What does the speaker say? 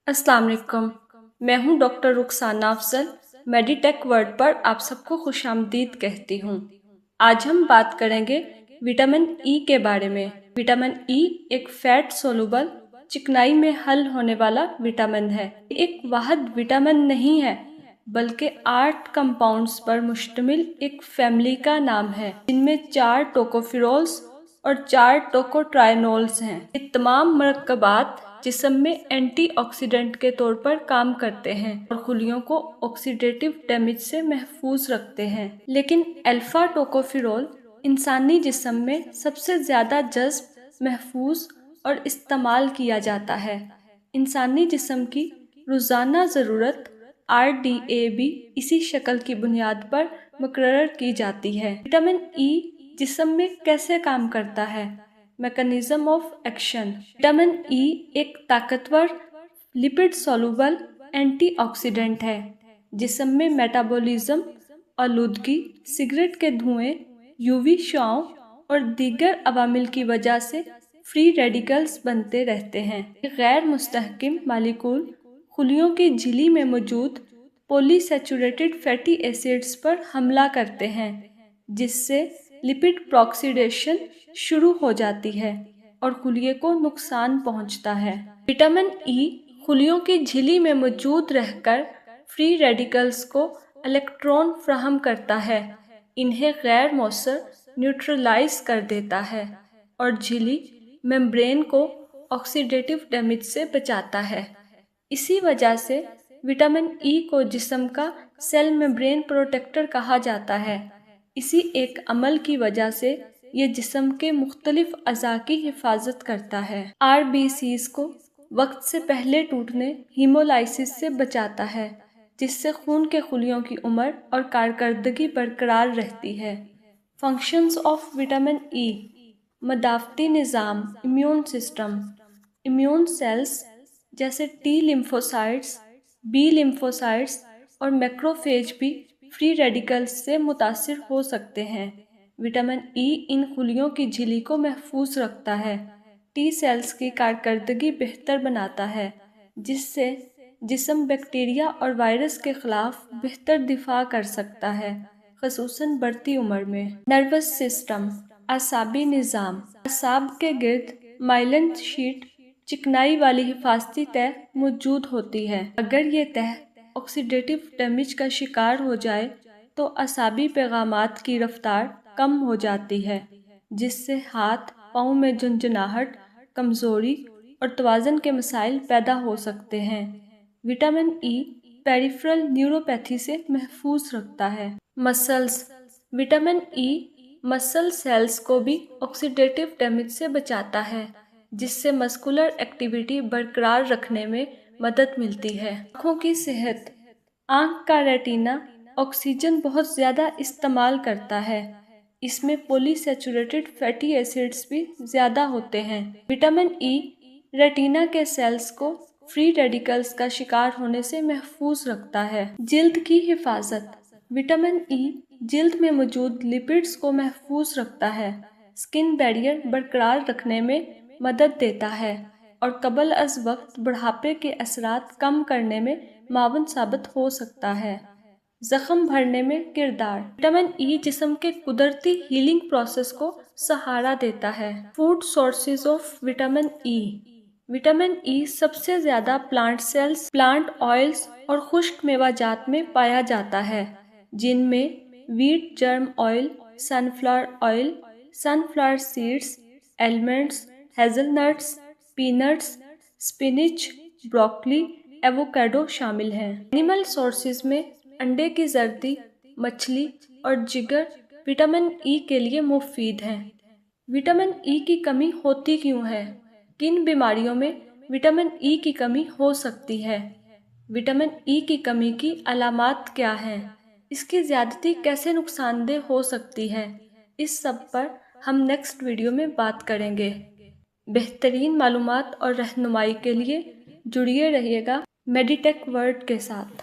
अस्सलाम वालेकुम। मैं हूं doctor Rukhsana Afzal. Meditech word पर आप सबको खुशामदीद कहती हूं। आज हम बात करेंगे विटामिन ई के बारे में। विटामिन ई एक फैट सोलुबल चिकनाई में हल होने वाला विटामिन है। एक वाहिद विटामिन नहीं है बल्कि 8 कंपाउंड्स पर मुश्तमिल एक फैमिली का नाम है, जिनमें 4 टोकोफिरोल्स और 4 टोकोट्राइनोल्स हैं। ये तमाम मरकबात जिस्म में एंटीऑक्सीडेंट के तौर पर काम करते हैं और खुलियों को ऑक्सीडेटिव डैमेज से महफूज रखते हैं। लेकिन अल्फा टोकोफिरोल इंसानी जिस्म में सबसे ज़्यादा जज्ब, महफूज और इस्तेमाल किया जाता है। इंसानी जिस्म की रोज़ाना ज़रूरत RDA भी इसी शक्ल की बुनियाद पर मुकर्रर की जाती है। विटामिन ई जिस्म में कैसे काम करता है? Mechanism of action. Vitamin E एक ताकतवर लिपिड सॉल्युबल एंटीऑक्सीडेंट है। जिस्म में मेटाबॉलिज्म, आलूदगी, सिगरेट के धुएं, यूवी शाओं और दीगर अवामिल की वजह से फ्री रेडिकल्स बनते रहते हैं। गैर मुस्तहकिम मालिक्यूल खुलियों की झिल्ली में मौजूद पॉलीसैचुरेटेड फैटी एसिड्स पर हमला करते हैं, जिससे लिपिड प्रॉक्सीडेशन शुरू हो जाती है और खुलिये को नुकसान पहुंचता है। विटामिन ई खुलियों की झिल्ली में मौजूद रहकर फ्री रेडिकल्स को इलेक्ट्रॉन फ्राहम करता है, इन्हें गैर मौसर न्यूट्रलाइज कर देता है और झिल्ली मेम्ब्रेन को ऑक्सीडेटिव डैमेज से बचाता है। इसी वजह से विटामिन ई को जिस्म का सेल मेम्ब्रेन प्रोटेक्टर कहा जाता है। इसी एक अमल की वजह से ये जिस्म के मुख्तलिफ अज़ा की हिफाजत करता है। RBCs को वक्त से पहले टूटने, हीमोलाइसिस से बचाता है, जिससे खून के खुलियों की उम्र और कारकर्दगी बरकरार रहती है। फंक्शंस ऑफ विटामिन ई: मदाफ़ती निज़ाम, इम्यून सिस्टम, इम्यून सेल्स जैसे T लिम्फोसाइट्स, B लिम्फोसाइट्स और मैक्रोफेज भी फ्री रेडिकल्स से मुतासिर हो सकते हैं। विटामिन ई इन खुलियों की झिल्ली को महफूज रखता है, T सेल्स की कारकर्दगी बेहतर बनाता है, जिससे जिस्म बैक्टीरिया और वायरस के खिलाफ बेहतर दिफा कर सकता है, ख़ुसूसन बढ़ती उम्र में। नर्वस सिस्टम, आसाबी निज़ाम, असाब के गिर्द माइलिन शीट चिकनाई वाली हिफाजती तह मौजूद होती है। अगर ये तह ऑक्सीडेटिव डैमेज का शिकार हो जाए तो असाबी पैगामात की रफ्तार कम हो जाती है, जिससे हाथ पाँव में झुंझुनाहट, कमज़ोरी और तवाज़न के मसाइल पैदा हो सकते हैं। विटामिन ई पेरिफेरल न्यूरोपैथी से महफूज रखता है। Muscles, vitamin E muscle cells को भी ऑक्सीडेटिव डैमेज से बचाता है, जिससे मस्कुलर एक्टिविटी बरकरार रखने में मदद मिलती है। आँखों की सेहत, आँख का रेटिना ऑक्सीजन बहुत ज़्यादा इस्तेमाल करता है। इसमें पॉलीसैचुरेटेड फैटी एसिड्स भी ज़्यादा होते हैं। विटामिन ई रेटिना के सेल्स को फ्री रेडिकल्स का शिकार होने से महफूज रखता है। जिल्द की हिफाजत, विटामिन ई जिल्द में मौजूद लिपिड्स को महफूज रखता है, स्किन बैरियर बरकरार रखने में मदद देता है और कबल अज़ वक्त बुढ़ापे के असरात कम करने में मावन साबित हो सकता है। जख्म भरने में किरदार, विटामिन ई जिस्म के कुदरती हीलिंग प्रोसेस को सहारा देता है। Food sources of vitamin E, vitamin E सबसे ज़्यादा प्लांट सेल्स, प्लांट ऑयल्स और खुश्क मेवाजात में पाया जाता है, जिनमें wheat germ oil, sunflower oil, sunflower seeds, almonds, hazelnuts, peanuts, spinach, broccoli, avocado शामिल हैं। एनिमल सोर्सेज में अंडे की जर्दी, मछली और जिगर विटामिन ई के लिए मुफीद हैं। विटामिन ई की कमी होती क्यों है? किन बीमारियों में विटामिन ई की कमी हो सकती है? विटामिन ई की कमी की अलामात क्या हैं? इसकी ज़्यादती कैसे नुकसानदेह हो सकती है? इस सब पर हम नेक्स्ट वीडियो में बात करेंगे। बेहतरीन मालूमात और रहनुमाई के लिए जुड़िए रहिएगा मेडिटेक वर्ड के साथ।